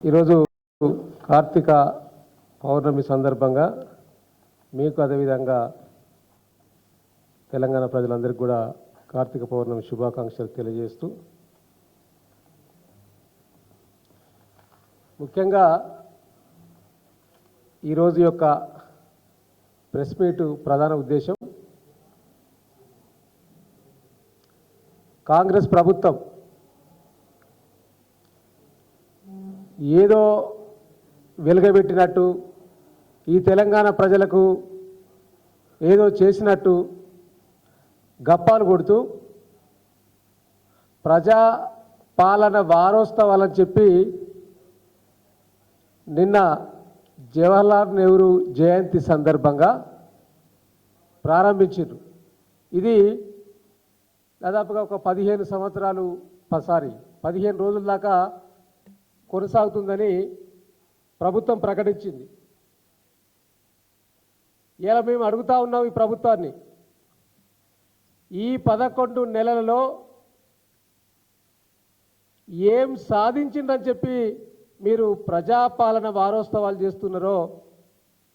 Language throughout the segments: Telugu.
ఈరోజు కార్తీక పౌర్ణమి సందర్భంగా మీకు అదేవిధంగా తెలంగాణ ప్రజలందరికీ కూడా కార్తీక పౌర్ణమి శుభాకాంక్షలు తెలియజేస్తూ ముఖ్యంగా ఈరోజు యొక్క ప్రెస్ మీట్ ప్రధాన ఉద్దేశం కాంగ్రెస్ ప్రభుత్వం ఏదో వెలుగబెట్టినట్టు ఈ తెలంగాణ ప్రజలకు ఏదో చేసినట్టు గప్పాలు కొడుతూ ప్రజా పాలన వారోత్సవాలని చెప్పి నిన్న జవహర్లాల్ నెహ్రూ జయంతి సందర్భంగా ప్రారంభించారు. ఇది దాదాపుగా ఒక 15 రోజుల దాకా కొనసాగుతుందని ప్రభుత్వం ప్రకటించింది. ఇలా మేము అడుగుతా ఉన్నాం ఈ ప్రభుత్వాన్ని, ఈ 11 నెలలలో ఏం సాధించిందని చెప్పి మీరు ప్రజాపాలన వారోత్సవాలు చేస్తున్నారో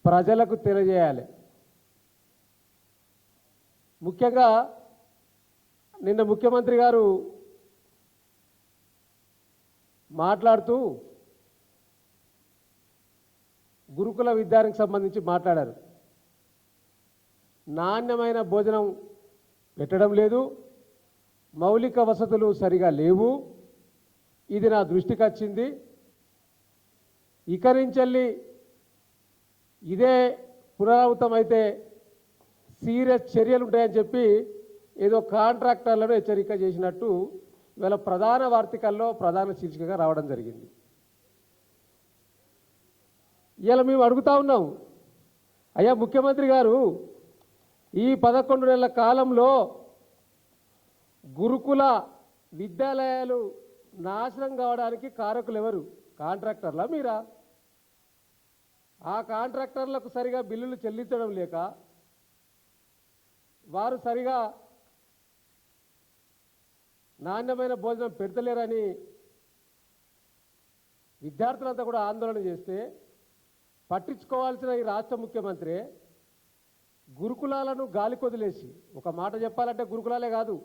ప్రజలకు తెలియజేయాలి. ముఖ్యంగా నిన్న ముఖ్యమంత్రి గారు మాట్లాడుతూ గురుకుల విద్యానికి సంబంధించి మాట్లాడారు. నాణ్యమైన భోజనం పెట్టడం లేదు, మౌలిక వసతులు సరిగా లేవు, ఇది నా దృష్టికి వచ్చింది. ఇక నుంచి ఇదే పునరావృతమైతే సీరియస్ చర్యలు ఉంటాయని చెప్పి ఏదో కాంట్రాక్టర్లను హెచ్చరిక చేసినట్టు ఇవాళ ప్రధాన వార్తల్లో ప్రధాన శీర్షికగా రావడం జరిగింది. ఇలా మేము అడుగుతా ఉన్నాం, అయ్యా ముఖ్యమంత్రి గారు, ఈ 11 నెలల కాలంలో గురుకుల విద్యాలయాలు నాశనం కావడానికి కారకులు ఎవరు? కాంట్రాక్టర్లా మీరా? ఆ కాంట్రాక్టర్లకు సరిగా బిల్లులు చెల్లించడం లేక వారు సరిగా నాణ్యమైన భోజనం పెడతలేరని విద్యార్థులంతా కూడా ఆందోళన చేస్తే పట్టించుకోవాల్సిన ఈ రాష్ట్ర ముఖ్యమంత్రి గురుకులాలను గాలి కొదిలేసి, ఒక మాట చెప్పాలంటే గురుకులాలే కాదు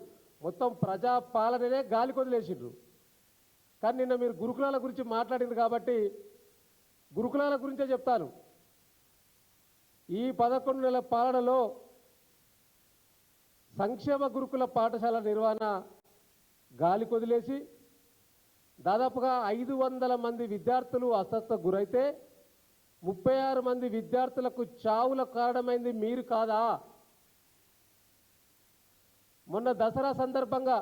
మొత్తం ప్రజా పాలననే గాలి కొదిలేసిండ్రు. కానీ నిన్న మీరు గురుకులాల గురించి మాట్లాడింది కాబట్టి గురుకులాల గురించే చెప్తాను. ఈ 11 నెలల పాలనలో సంక్షేమ గురుకుల పాఠశాల నిర్వహణ గాలి కొదిలేసి దాదాపుగా 500 మంది విద్యార్థులు అస్వస్థతకు గురైతే 36 మంది విద్యార్థులకు చావుల కారణమైంది మీరు కాదా? మొన్న దసరా సందర్భంగా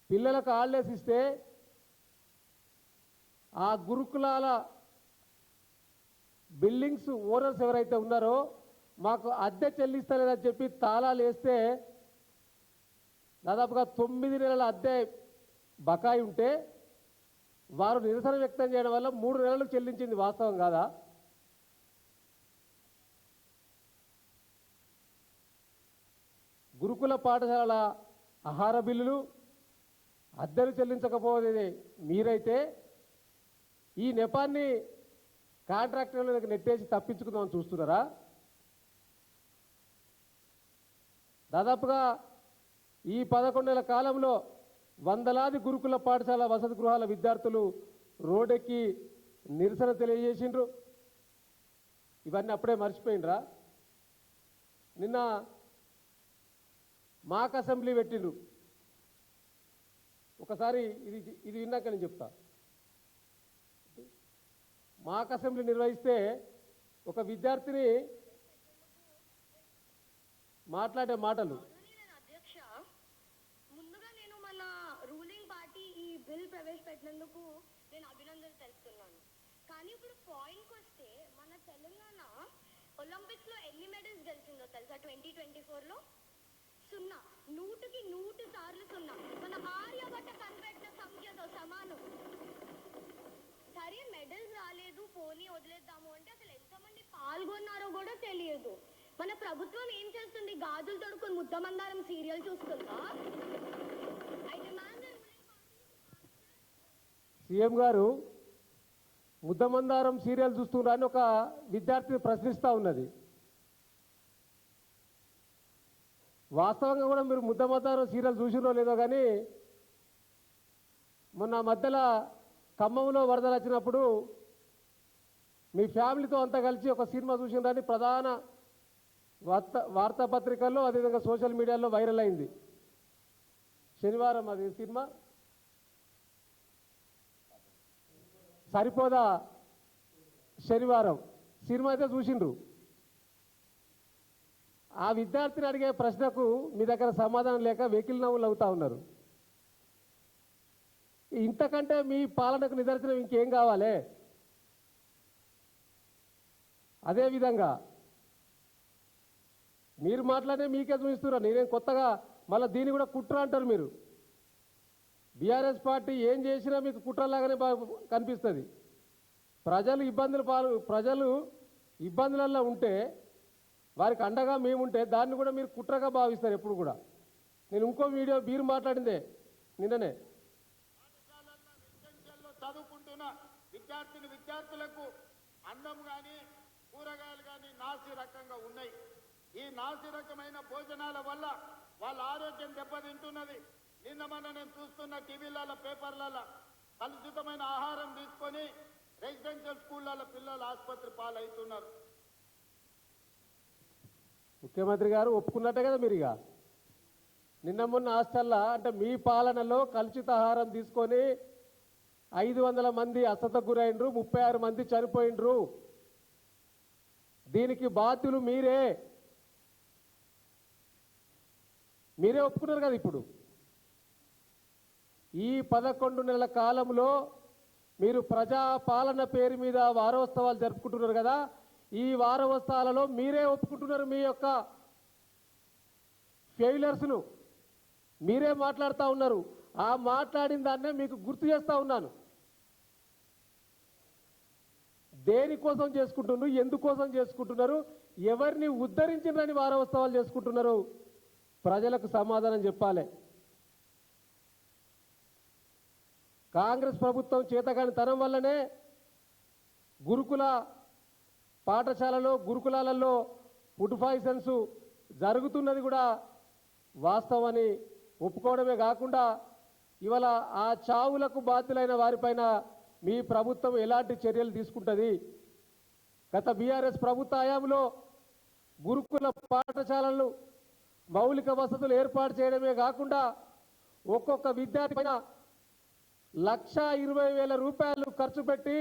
పిల్లలకు హాలిడేస్ ఇస్తే ఆ గురుకులాల బిల్డింగ్స్ ఓనర్స్ ఎవరైతే ఉన్నారో మాకు అద్దె చెల్లిస్తలేదని చెప్పి తాళాలు వేస్తే దాదాపుగా 9 నెలల అద్దె బకాయి ఉంటే వారు నిరసన వ్యక్తం చేయడం వల్ల 3 నెలలు చెల్లించింది వాస్తవం కాదా? గురుకుల పాఠశాల ఆహార బిల్లులు అద్దెలు చెల్లించకపోతే మీరైతే ఈ నెపాన్ని కాంట్రాక్టర్లకు నెట్టేసి తప్పించుకుందామని చూస్తున్నారా? దాదాపుగా ఈ 11 నెలల కాలంలో వందలాది గురుకుల పాఠశాల వసతి గృహాల విద్యార్థులు రోడ్డెక్కి నిరసన తెలియజేసిండ్రు. ఇవన్నీ అప్పుడే మర్చిపోయిండ్రా? నిన్న మాక్ అసెంబ్లీ పెట్టిండ్రు. ఒకసారి ఇది విన్నాక నేను చెప్తా. మాక్ అసెంబ్లీ నిర్వహిస్తే ఒక విద్యార్థిని మాట్లాడే మాటలు, బిల్ ప్రవేశపెట్టినందుకు నేను అభినందనలు తెలుపుతున్నాను. కానీ ఇప్పుడు పాయింట్కి వస్తే మన తెలంగాణ ఒలింపిక్స్ లో ఎన్ని మెడల్స్ గెలిచిందో తెలుసా? 2024లో 0, 100కి 100 సార్లు 0. మన ఆర్యభట్ట కనిపెట్టిన సంఖ్యతో సమానం. సరే మెడల్స్ రాలేదు, పోనీ వదిలేద్దాము అంటే అసలు ఎంతమంది పాల్గొన్నారో కూడా తెలియదు. మన ప్రభుత్వం ఏం చేస్తుంది? గాజులు తొడుక్కుని ముద్దమందారం సీరియల్ చూస్తుందా? సీఎం గారు ముద్దమందారం సీరియల్ చూస్తున్నారని ఒక విద్యార్థి ప్రశ్నిస్తూ ఉన్నది. వాస్తవంగా కూడా మీరు ముద్దమందారం సీరియల్ చూసిరో లేదో కానీ మొన్న మధ్యలో ఖమ్మంలో వరదలు వచ్చినప్పుడు మీ ఫ్యామిలీతో అంతా కలిసి ఒక సినిమా చూసినని ప్రధాన వార్తాపత్రికల్లో అదేవిధంగా సోషల్ మీడియాలో వైరల్ అయింది. శనివారం అది సినిమా సరిపోదా శనివారం సినిమా అయితే చూసిండ్రు. ఆ విద్యార్థిని అడిగే ప్రశ్నకు మీ దగ్గర సమాధానం లేక వెకిలి నవ్వులు అవుతా ఉన్నారు. ఇంతకంటే మీ పాలనకు నిదర్శనం ఇంకేం కావాలి? అదేవిధంగా మీరు మాట్లాడే మీకే చూపిస్తున్నారు. నేనేం కొత్తగా మళ్ళీ దీన్ని కూడా కుట్ర అంటారు మీరు. బీఆర్ఎస్ పార్టీ ఏం చేసినా మీకు కుట్రలాగానే కనిపిస్తుంది. ప్రజలు ఇబ్బందులలో ఉంటే వారికి అండగా మేముంటే దాన్ని కూడా మీరు కుట్రగా భావిస్తారు ఎప్పుడు కూడా. నేను ఇంకో వీడియో మీరు మాట్లాడిందే నిన్ననే. చదువుకుంటున్న విద్యార్థులకు అన్నం కానీ కూరగాయలు కానీ నాసి రకంగా ఉన్నాయి. ఈ నాసి రకమైన భోజనాల వల్ల వాళ్ళ ఆరోగ్యం దెబ్బతింటున్నది. నిన్న మొన్న నేను చూస్తున్న టీవీలలో పేపర్లలో కలుషితమైన ఆహారం తీసుకొని రెసిడెన్షియల్ స్కూళ్ళలో పిల్లలు ఆసుపత్రి పాలవుతున్నారు. ముఖ్యమంత్రి గారు ఒప్పుకున్నట్టే కదా మీరు. ఇక నిన్న మొన్న హాస్టల్లో అంటే మీ పాలనలో కలుషిత ఆహారం తీసుకొని 500 మంది అస్వస్థకు గురైండ్రు, 36 మంది చనిపోయిండ్రు. దీనికి బాధ్యులు మీరే ఒప్పుకున్నారు కదా. ఇప్పుడు ఈ 11 నెలల కాలంలో మీరు ప్రజా పాలన పేరు మీద వారోత్సవాలు జరుపుకుంటున్నారు కదా. ఈ వారోత్సవాలలో మీరే ఒప్పుకుంటున్నారు మీ యొక్క ఫెయిలర్స్ను. మీరే మాట్లాడుతూ ఉన్నారు. ఆ మాట్లాడిన దాన్నే మీకు గుర్తు చేస్తూ ఉన్నాను. దేనికోసం చేసుకుంటున్నారు, ఎందుకోసం చేసుకుంటున్నారు, ఎవరిని ఉద్ధరించినని వారోత్సవాలు చేసుకుంటున్నారు, ప్రజలకు సమాధానం చెప్పాలి. కాంగ్రెస్ ప్రభుత్వం చేతగాని తనం వల్లనే గురుకుల పాఠశాలలో గురుకులాలలో ఫుడ్ పాయిజన్స్ జరుగుతున్నది కూడా వాస్తవమని ఒప్పుకోవడమే కాకుండా ఇవాళ ఆ చావులకు బాధ్యులైన వారిపైన మీ ప్రభుత్వం ఎలాంటి చర్యలు తీసుకుంటుంది? గత బీఆర్ఎస్ ప్రభుత్వ హయాంలో గురుకుల పాఠశాలలు మౌలిక వసతులు ఏర్పాటు చేయడమే కాకుండా ఒక్కొక్క విద్యార్థి పైన 1,20,000 రూపాయలు ఖర్చు పెట్టి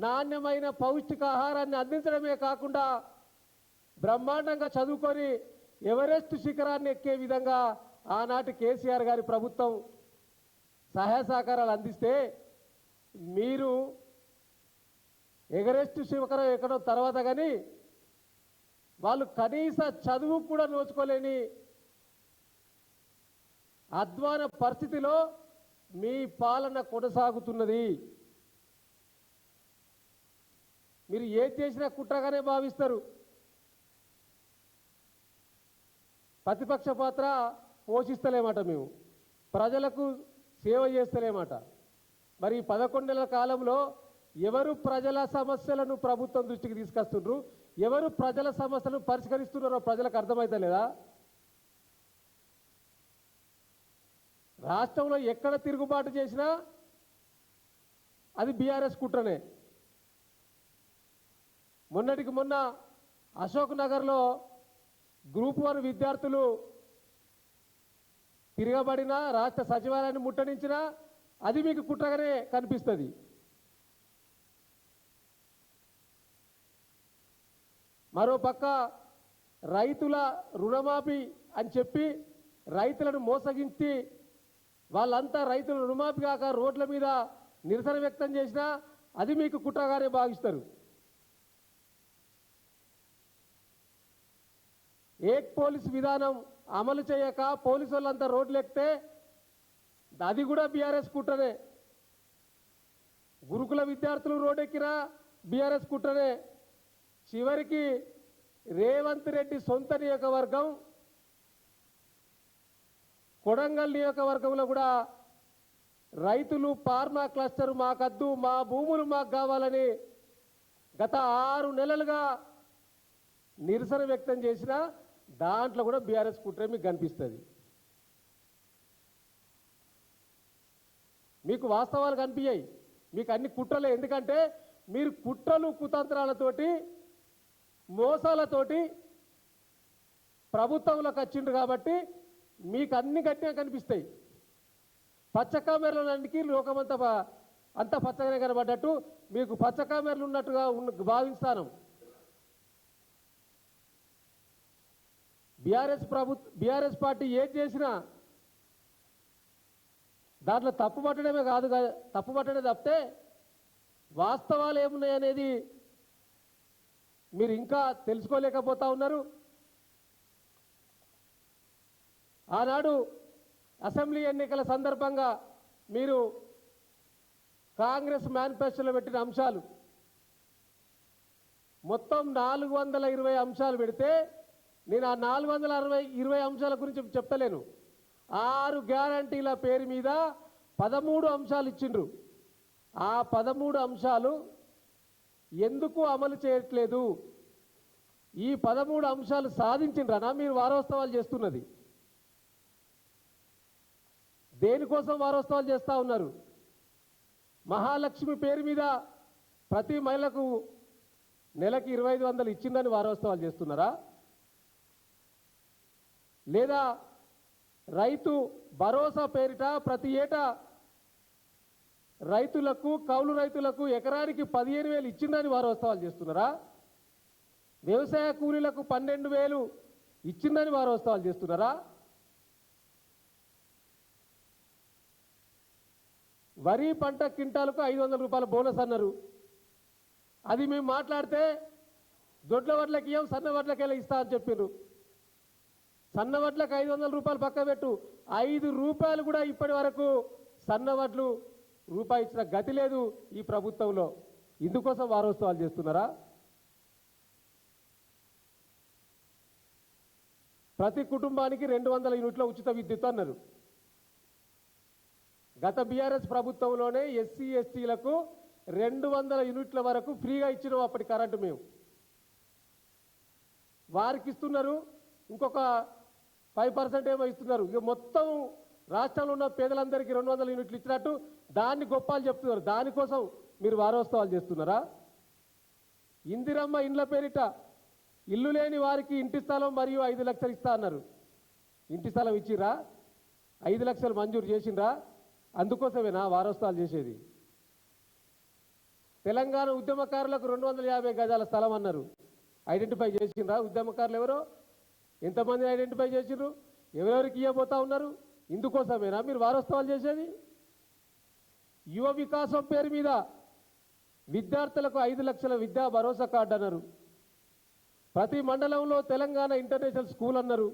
నాణ్యమైన పౌష్టికాహారాన్ని అందించడమే కాకుండా బ్రహ్మాండంగా చదువుకొని ఎవరెస్ట్ శిఖరాన్ని ఎక్కే విధంగా ఆనాటి కేసీఆర్ గారి ప్రభుత్వం సహాయ సహకారాలు అందిస్తే మీరు ఎవరెస్ట్ శిఖరం ఎక్కడో తర్వాత కానీ వాళ్ళు కనీస చదువు కూడా నోచుకోలేని అధ్వాన పరిస్థితిలో మీ పాలన కొనసాగుతున్నది. మీరు ఏది చేసినా కుట్రగానే భావిస్తారు. ప్రతిపక్ష పాత్ర పోషిస్తలేమాట, మేము ప్రజలకు సేవ చేస్తలేమాట. మరి 11 నెలల కాలంలో ఎవరు ప్రజల సమస్యలను ప్రభుత్వం దృష్టికి తీసుకొస్తున్నారు, ఎవరు ప్రజల సమస్యలను పరిష్కరిస్తున్నారో ప్రజలకు అర్థమైతలేదా? రాష్ట్రంలో ఎక్కడ తిరుగుబాటు చేసినా అది బీఆర్ఎస్ కుట్రనే. మొన్నటికి మొన్న అశోక్ నగర్లో గ్రూప్ 1 విద్యార్థులు తిరగబడినా రాష్ట్ర సచివాలయాన్ని ముట్టడించినా అది మీకు కుట్రగానే కనిపిస్తుంది. మరోపక్క రైతుల రుణమాఫీ అని చెప్పి రైతులను మోసగించి వాళ్ళంతా రైతుల రుణమాఫీ కాక రోడ్ల మీద నిరసన వ్యక్తం చేసినా అది మీకు కుట్రగానే భావిస్తారు. ఏక్ పోలీస్ విధానం అమలు చేయక పోలీసు వాళ్ళంతా రోడ్లు ఎక్కితే అది కూడా బీఆర్ఎస్ కుట్రనే. గురుకుల విద్యార్థులు రోడ్డు ఎక్కినా బీఆర్ఎస్ కుట్రనే. చివరికి రేవంత్ రెడ్డి సొంత నియోజకవర్గం కొడంగల్ నియోజకవర్గంలో కూడా రైతులు ఫార్మా క్లస్టర్ మాకద్దు, మా భూములు మాకు కావాలని గత 6 నెలలుగా నిరసన వ్యక్తం చేసిన దాంట్లో కూడా బీఆర్ఎస్ కుట్ర మీకు కనిపిస్తుంది. మీకు వాస్తవాలు కనిపించాయి, మీకు అన్ని కుట్రలే. ఎందుకంటే మీరు కుట్రలు కుతంత్రాలతోటి మోసాలతోటి ప్రభుత్వంలోకి వచ్చిండ్రు కాబట్టి మీకు అన్ని గట్టిగా కనిపిస్తాయి. పచ్చ కామెరలన్నిటికీ లోకమంతా అంతా పచ్చగానే కనబడ్డట్టు మీకు పచ్చ కామెరలు ఉన్నట్టుగా భావిస్తాను. బీఆర్ఎస్ పార్టీ ఏది చేసినా దాంట్లో తప్పు పట్టడమే కాదు, తప్పు పట్టడమే తప్పితే వాస్తవాలు ఏమున్నాయనేది మీరు ఇంకా తెలుసుకోలేకపోతా ఉన్నారు. ఆనాడు అసెంబ్లీ ఎన్నికల సందర్భంగా మీరు కాంగ్రెస్ మేనిఫెస్టోలో పెట్టిన అంశాలు మొత్తం 420 అంశాలు పెడితే నేను ఆ 420 అంశాల గురించి చెప్తలేను. 6 గ్యారంటీల పేరు మీద 13 అంశాలు ఇచ్చిండ్రు. ఆ 13 అంశాలు ఎందుకు అమలు చేయట్లేదు? ఈ 13 అంశాలు సాధించిండ్రనా మీరు వారోత్సవాలు చేస్తున్నది? దేనికోసం వారోత్సవాలు చేస్తూ ఉన్నారు? మహాలక్ష్మి పేరు మీద ప్రతి మహిళకు నెలకి 2500 ఇచ్చిందని వారోత్సవాలు చేస్తున్నారా? లేదా రైతు భరోసా పేరిట ప్రతి ఏటా రైతులకు, కౌలు రైతులకు ఎకరానికి 15,000 ఇచ్చిందని వారోత్సవాలు చేస్తున్నారా? వ్యవసాయ కూలీలకు 12,000 ఇచ్చిందని వారోత్సవాలు చేస్తున్నారా? వరి పంట క్వింటాలకు 500 రూపాయల బోనస్ అన్నారు. అది మేము మాట్లాడితే దొడ్ల వడ్లకి ఇవ్వం, సన్న వడ్లకెళ్ళి ఇస్తా అని చెప్పిండ్రు. సన్న వడ్లకు 500 రూపాయలు పక్క పెట్టు, 5 రూపాయలు కూడా ఇప్పటి వరకు సన్న వడ్లు రూపాయి ఇచ్చిన గతి లేదు ఈ ప్రభుత్వంలో. ఇందుకోసం వారోత్సవాలు చేస్తున్నారా? ప్రతి కుటుంబానికి 200 యూనిట్ల ఉచిత విద్యుత్ అన్నారు. గత బీఆర్ఎస్ ప్రభుత్వంలోనే ఎస్సీ ఎస్టీలకు 200 యూనిట్ల వరకు ఫ్రీగా ఇచ్చినాం అప్పటి కరెంటు మేము. వారికి ఇస్తున్నారు, ఇంకొక 5% ఏమో ఇస్తున్నారు. ఇక మొత్తం రాష్ట్రంలో ఉన్న పేదలందరికీ 200 యూనిట్లు ఇచ్చినట్టు దాన్ని గొప్పలు చెప్తున్నారు. దానికోసం మీరు వారోత్సవాలు చేస్తున్నారా? ఇందిరమ్మ ఇండ్ల పేరిట ఇల్లు లేని వారికి ఇంటి స్థలం మరియు 5 లక్షలు ఇస్తా అన్నారు. ఇంటి స్థలం ఇచ్చిరా? 5 లక్షలు మంజూరు చేసిండ్రా? అందుకోసమేనా వారోత్సవాలు చేసేది? తెలంగాణ ఉద్యమకారులకు 250 గజాల స్థలం అన్నారు. ఐడెంటిఫై చేసిండ్రా ఉద్యమకారులు ఎవరో? ఎంతమంది ఐడెంటిఫై చేసిండ్రు? ఎవరెవరికి ఇవ్వబోతా ఉన్నారు? ఇందుకోసమేనా మీరు వారోత్సవాలు చేసేది? యువ వికాసం పేరు మీద విద్యార్థులకు 5 లక్షల విద్యా భరోసా కార్డు అన్నారు. ప్రతి మండలంలో తెలంగాణ ఇంటర్నేషనల్ స్కూల్ అన్నారు.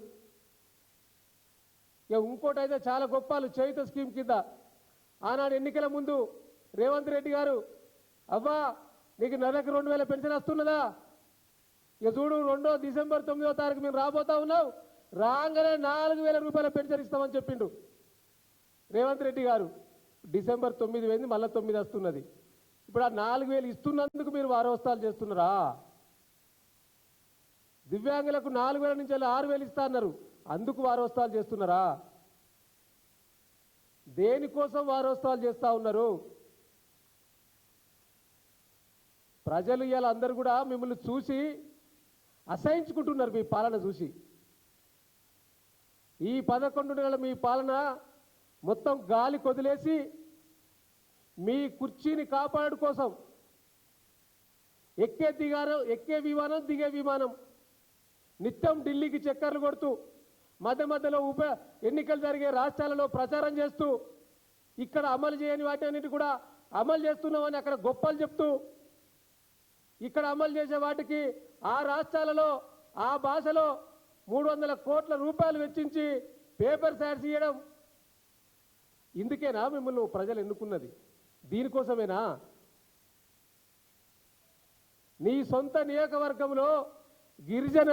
ఇక ఇంకోటి అయితే చాలా గొప్పలు, చేయుత స్కీమ్ కింద ఆనాడు ఎన్నికల ముందు రేవంత్ రెడ్డి గారు, అవ్వా నీకు నెలకు 2,000 పెన్షన్ వస్తున్నదా? ఇక చూడు, డిసెంబర్ 9వ తారీఖు మేము రాబోతా ఉన్నావు, రాగానే 4,000 రూపాయల పెన్షన్ ఇస్తామని చెప్పిండు రేవంత్ రెడ్డి గారు. డిసెంబర్ 9 పోయింది, మళ్ళీ 9 వస్తున్నది. ఇప్పుడు ఆ 4,000 ఇస్తున్నందుకు మీరు వారోత్సవాలు చేస్తున్నారా? దివ్యాంగులకు 4,000 నుంచి 6,000 ఇస్తా అన్నారు, అందుకు వారోత్సవాలు చేస్తున్నారా? దేనికోసం వారోత్సవాలు చేస్తూ ఉన్నారు? ప్రజలు ఇవాళ అందరూ కూడా మిమ్మల్ని చూసి అసహించుకుంటున్నారు. మీ పాలన చూసి ఈ 11 నెలల మీ పాలన మొత్తం గాలి కొదిలేసి మీ కుర్చీని కాపాడు కోసం ఎక్కే విమానం దిగే విమానం నిత్యం ఢిల్లీకి చక్కర్లు కొడుతూ మధ్య మధ్యలో ఎన్నికలు జరిగే రాష్ట్రాలలో ప్రచారం చేస్తూ ఇక్కడ అమలు చేయని వాటన్నిటి కూడా అమలు చేస్తున్నామని అక్కడ గొప్పలు చెప్తూ ఇక్కడ అమలు చేసే వాటికి ఆ రాష్ట్రాలలో ఆ భాషలో 300 కోట్ల రూపాయలు వెచ్చించి పేపర్ యాడ్స్ ఇవ్వడం. ఇందుకేనా మిమ్మల్ని ప్రజలు ఎన్నుకున్నది? దీనికోసమేనా? నీ సొంత నియోజకవర్గంలో గిరిజన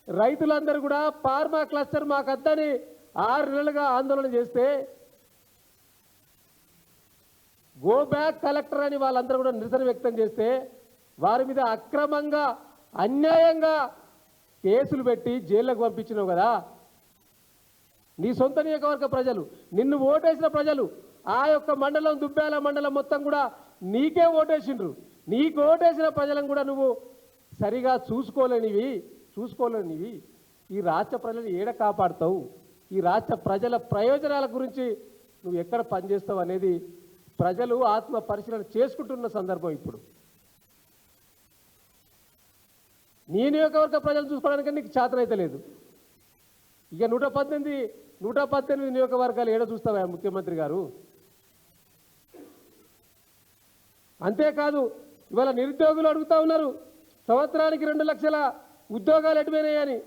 రైతులందరూ కూడా ఫార్మా క్లస్టర్ మాకద్దని 6 నెలలుగా ఆందోళన చేస్తే గో బ్యాక్ కలెక్టర్ అని వాళ్ళందరూ కూడా నిరసన వ్యక్తం చేస్తే వారి మీద అక్రమంగా అన్యాయంగా కేసులు పెట్టి జైళ్ళకు పంపించినావు కదా. నీ సొంత నియోజకవర్గ ప్రజలు, నిన్ను ఓటేసిన ప్రజలు, ఆ యొక్క మండలం దుబ్బాల మండలం మొత్తం కూడా నీకే ఓటేసిండ్రు. నీకు ఓటేసిన ప్రజలను కూడా నువ్వు సరిగా చూసుకోలేనివి. ఈ రాష్ట్ర ప్రజలు ఏడ కాపాడుతావు? ఈ రాష్ట్ర ప్రజల ప్రయోజనాల గురించి నువ్వు ఎక్కడ పనిచేస్తావు అనేది ప్రజలు ఆత్మ పరిశీలన చేసుకుంటున్న సందర్భం ఇప్పుడు. నీ నియోజకవర్గ ప్రజలు చూసుకోవడానికి నీకు చేతనైతే లేదు. ఇక 118 నియోజకవర్గాలు ఏడ చూస్తావా ముఖ్యమంత్రి గారు? అంతేకాదు ఇవాళ నిరుద్యోగులు అడుగుతా ఉన్నారు, సంవత్సరానికి 2 లక్షల ఉద్యోగాలు ఎటుపోయినాయని.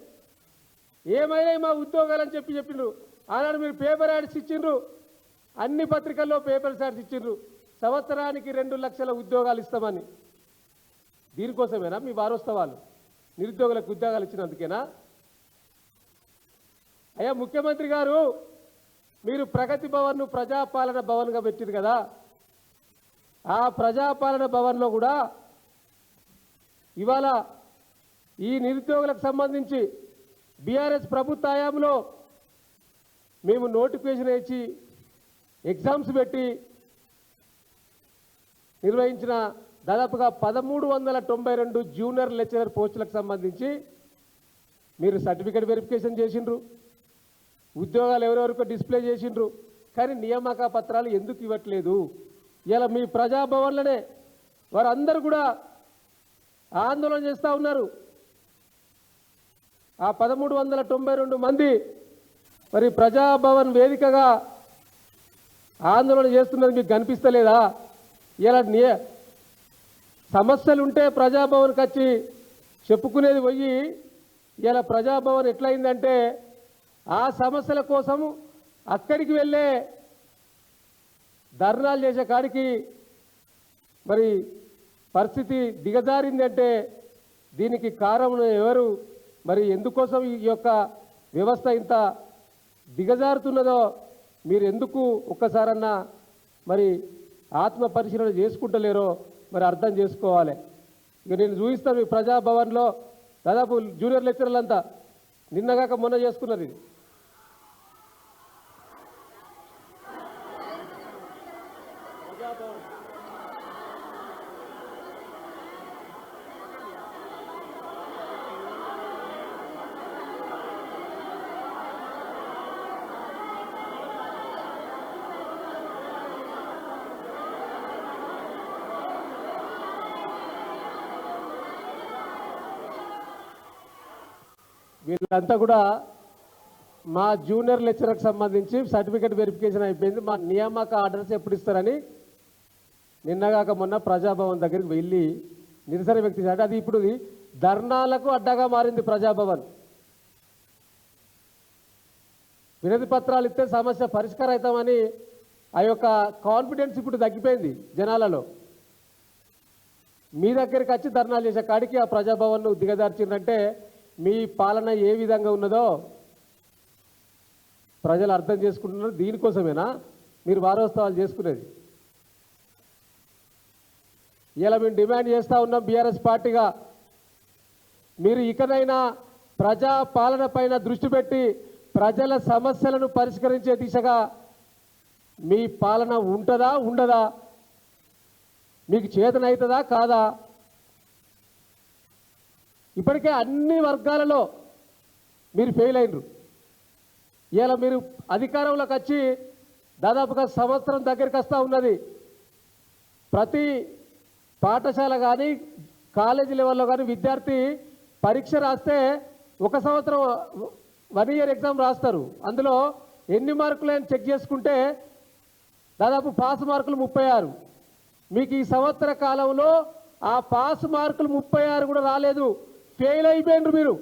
ఏమైనా మా ఉద్యోగాలని చెప్పిండ్రు. ఆనాడు మీరు పేపర్ యాడ్స్ ఇచ్చిండ్రు, అన్ని పత్రికల్లో పేపర్ యాడ్స్ ఇచ్చిండ్రు, సంవత్సరానికి 2 లక్షల ఉద్యోగాలు ఇస్తామని. దీనికోసమేనా మీ వారోత్సవాలు? నిరుద్యోగులకు ఉద్యోగాలు ఇచ్చినందుకేనా? అయ్యా ముఖ్యమంత్రి గారు, మీరు ప్రగతి భవన్ను ప్రజాపాలన భవన్గా పెట్టిరు కదా. ఆ ప్రజాపాలన భవన్లో కూడా ఇవాళ ఈ నిరుద్యోగులకు సంబంధించి బీఆర్ఎస్ ప్రభుత్వ హయాంలో మేము నోటిఫికేషన్ ఇచ్చి ఎగ్జామ్స్ పెట్టి నిర్వహించిన దాదాపుగా 1392 జూనియర్ లెక్చరర్ పోస్టులకు సంబంధించి మీరు సర్టిఫికేట్ వెరిఫికేషన్ చేసిండ్రు, ఉద్యోగాలు ఎవరెవరికో డిస్ప్లే చేసిండ్రు, కానీ నియామక పత్రాలు ఎందుకు ఇవ్వట్లేదు? ఇలా మీ ప్రజాభవన్లనే వారందరూ కూడా ఆందోళన చేస్తూ ఉన్నారు. ఆ 1392 మంది మరి ప్రజాభవన్ వేదికగా ఆందోళన చేస్తున్నది మీకు కనిపిస్తలేదా? ఇలా సమస్యలు ఉంటే ప్రజాభవన్కి వచ్చి చెప్పుకునేది పోయి ఇలా ప్రజాభవన్ ఎట్లయిందంటే ఆ సమస్యల కోసం అక్కడికి వెళ్ళే ధర్నాలు చేసే కాడికి మరి పరిస్థితి దిగజారిందంటే దీనికి కారణం ఎవరు? మరి ఎందుకోసం ఈ యొక్క వ్యవస్థ ఇంత దిగజారుతున్నదో మీరు ఎందుకు ఒక్కసారన్నా మరి ఆత్మ పరిశీలన చేసుకుంటలేరో మరి అర్థం చేసుకోవాలి. ఇక నేను చూపిస్తాను మీ ప్రజాభవన్లో దాదాపు జూనియర్ లెక్చరర్లంతా నిన్నగాక మొన్న చేసుకున్నారు ఇది. వీళ్ళంతా కూడా మా జూనియర్ లెక్చరర్కి సంబంధించి సర్టిఫికేట్ వెరిఫికేషన్ అయిపోయింది, మా నియామక ఆర్డర్స్ ఎప్పుడు ఇస్తారని నిన్నగాక మొన్న ప్రజాభవన్ దగ్గరికి వెళ్ళి నిరసన వ్యక్తి చేశారు. అది ఇప్పుడు ధర్నాలకు అడ్డగా మారింది ప్రజాభవన్. వినతి పత్రాలు ఇస్తే సమస్య పరిష్కారం అవుతామని ఆ యొక్క కాన్ఫిడెన్స్ ఇప్పుడు తగ్గిపోయింది జనాలలో. మీ దగ్గరికి వచ్చి ధర్నాలు చేసే కాడికి ఆ ప్రజాభవన్ను దిగజార్చిందంటే మీ పాలన ఏ విధంగా ఉన్నదో ప్రజలు అర్థం చేసుకుంటున్నారు. దీనికోసమేనా మీరు వారోత్సవాలు చేసుకునేది? ఇలా మేము డిమాండ్ చేస్తూ ఉన్నాం బీఆర్ఎస్ పార్టీగా, మీరు ఇకనైనా ప్రజా పాలన పైన దృష్టి పెట్టి ప్రజల సమస్యలను పరిష్కరించే దిశగా మీ పాలన ఉంటుందా ఉండదా? మీకు చేతనవుతుందా కాదా? ఇప్పటికే అన్ని వర్గాలలో మీరు ఫెయిల్ అయినరు. ఇలా మీరు అధికారంలోకి వచ్చి దాదాపుగా సంవత్సరం దగ్గరికి వస్తూ ఉన్నది. ప్రతి పాఠశాల కానీ కాలేజీ లెవెల్లో కానీ విద్యార్థి పరీక్ష రాస్తే ఒక సంవత్సరం 1 ఇయర్ ఎగ్జామ్ రాస్తారు. అందులో ఎన్ని మార్కులు అని చెక్ చేసుకుంటే దాదాపు పాస్ మార్కులు 36. మీకు ఈ సంవత్సర కాలంలో ఆ పాస్ మార్కులు 36 కూడా రాలేదు. ఫెయిల్ అయిపోయినరు. మీరు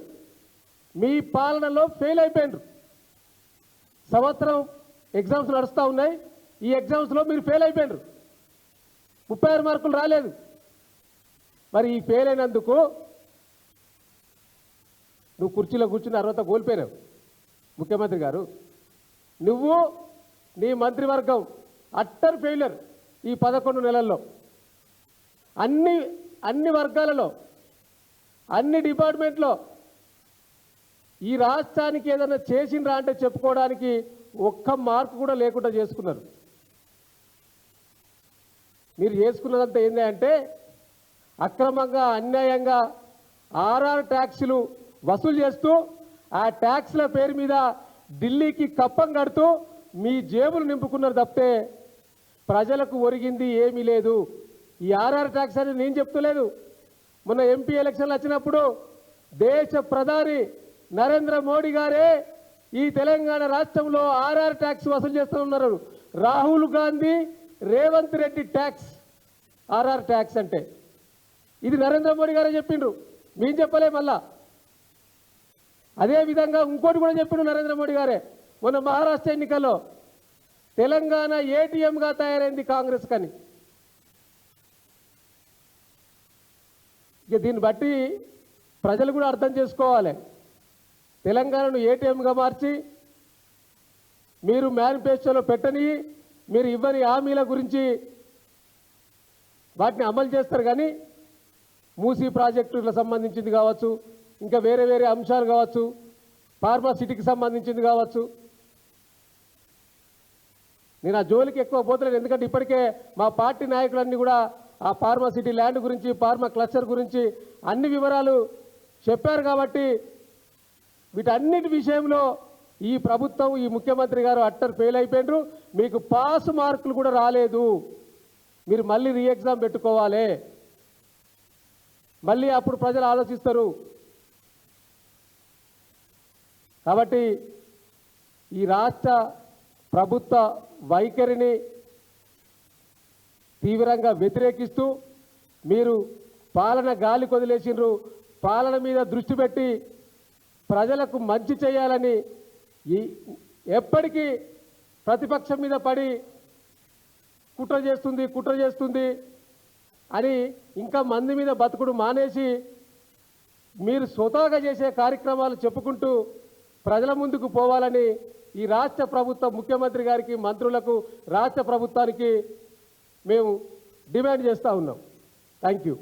మీ పాలనలో ఫెయిల్ అయిపోయినరు. సంవత్సరం ఎగ్జామ్స్ నడుస్తూ ఉన్నాయి, ఈ ఎగ్జామ్స్లో మీరు ఫెయిల్ అయిపోయినరు. 36 మార్కులు రాలేదు. మరి ఈ ఫెయిల్ అయినందుకు నువ్వు కుర్చీలో కూర్చుని అర్హత కోల్పోయినావు ముఖ్యమంత్రి గారు. నువ్వు నీ మంత్రివర్గం అట్టర్ ఫెయిలర్. ఈ 11 నెలల్లో అన్ని వర్గాలలో అన్ని డిపార్ట్మెంట్లో ఈ రాష్ట్రానికి ఏదైనా చేసిండ్రా అంటే చెప్పుకోవడానికి ఒక్క మార్కు కూడా లేకుండా చేసుకున్నారు. మీరు చేసుకున్నదంతా ఏంటి అంటే అక్రమంగా అన్యాయంగా ఆర్ఆర్ ట్యాక్సులు వసూలు చేస్తూ ఆ ట్యాక్స్ల పేరు మీద ఢిల్లీకి కప్పం కడుతూ మీ జేబులు నింపుకున్నారు తప్పితే ప్రజలకు ఒరిగింది ఏమీ లేదు. ఈ ఆర్ఆర్ ట్యాక్స్ అనేది నేను చెప్తలేదు. మొన్న ఎంపీ ఎలక్షన్లు వచ్చినప్పుడు దేశ ప్రధాని నరేంద్ర మోడీ గారే ఈ తెలంగాణ రాష్ట్రంలో ఆర్ఆర్ ట్యాక్స్ వసూలు చేస్తూ ఉన్నారు. Rahul Gandhi Revanth Reddy tax RR tax అంటే ఇది నరేంద్ర మోడీ గారే చెప్పిండ్రు, మేము చెప్పలే. మళ్ళా అదేవిధంగా ఇంకోటి కూడా చెప్పిండు నరేంద్ర మోడీ గారే మొన్న మహారాష్ట్ర ఎన్నికల్లో తెలంగాణ ఏటీఎంగా తయారైంది కాంగ్రెస్ కని. ఇక దీన్ని బట్టి ప్రజలు కూడా అర్థం చేసుకోవాలి. తెలంగాణను ఏటీఎంగా మార్చి మీరు మేనిఫెస్టోలో పెట్టని మీరు ఇవ్వని హామీల గురించి వాటిని అమలు చేస్తారు. కానీ మూసీ ప్రాజెక్టులకు సంబంధించింది కావచ్చు, ఇంకా వేరే వేరే అంశాలు కావచ్చు, ఫార్మాసిటీకి సంబంధించింది కావచ్చు, నేను ఆ జోలికి ఎక్కువ పోతలేను. ఎందుకంటే ఇప్పటికే మా పార్టీ నాయకులన్నీ కూడా ఆ ఫార్మాసిటీ ల్యాండ్ గురించి ఫార్మా క్లస్టర్ గురించి అన్ని వివరాలు చెప్పారు. కాబట్టి వీటన్నిటి విషయంలో ఈ ప్రభుత్వం ఈ ముఖ్యమంత్రి గారు అట్టర్ ఫెయిల్ అయిపోయినారు. మీకు పాస్ మార్కులు కూడా రాలేదు. మీరు మళ్ళీ రీ ఎగ్జామ్ పెట్టుకోవాలి. మళ్ళీ అప్పుడు ప్రజలు ఆలోచిస్తారు. కాబట్టి ఈ రాష్ట్ర ప్రభుత్వ వైఖరిని తీవ్రంగా వ్యతిరేకిస్తూ మీరు పాలన గాలి కొదిలేసినారు. పాలన మీద దృష్టి పెట్టి ప్రజలకు మంచి చేయాలని ఎప్పటికీ ప్రతిపక్షం మీద పడి కుట్ర చేస్తుంది అని ఇంకా మంది మీద బతుకుడు మానేసి మీరు స్వతహాగా చేసే కార్యక్రమాలు చెప్పుకుంటూ ప్రజల ముందుకు పోవాలని ఈ రాష్ట్ర ప్రభుత్వ ముఖ్యమంత్రి గారికి, మంత్రులకు, రాష్ట్ర ప్రభుత్వానికి మేము డిమాండ్ చేస్తూ ఉన్నాం. Thank you.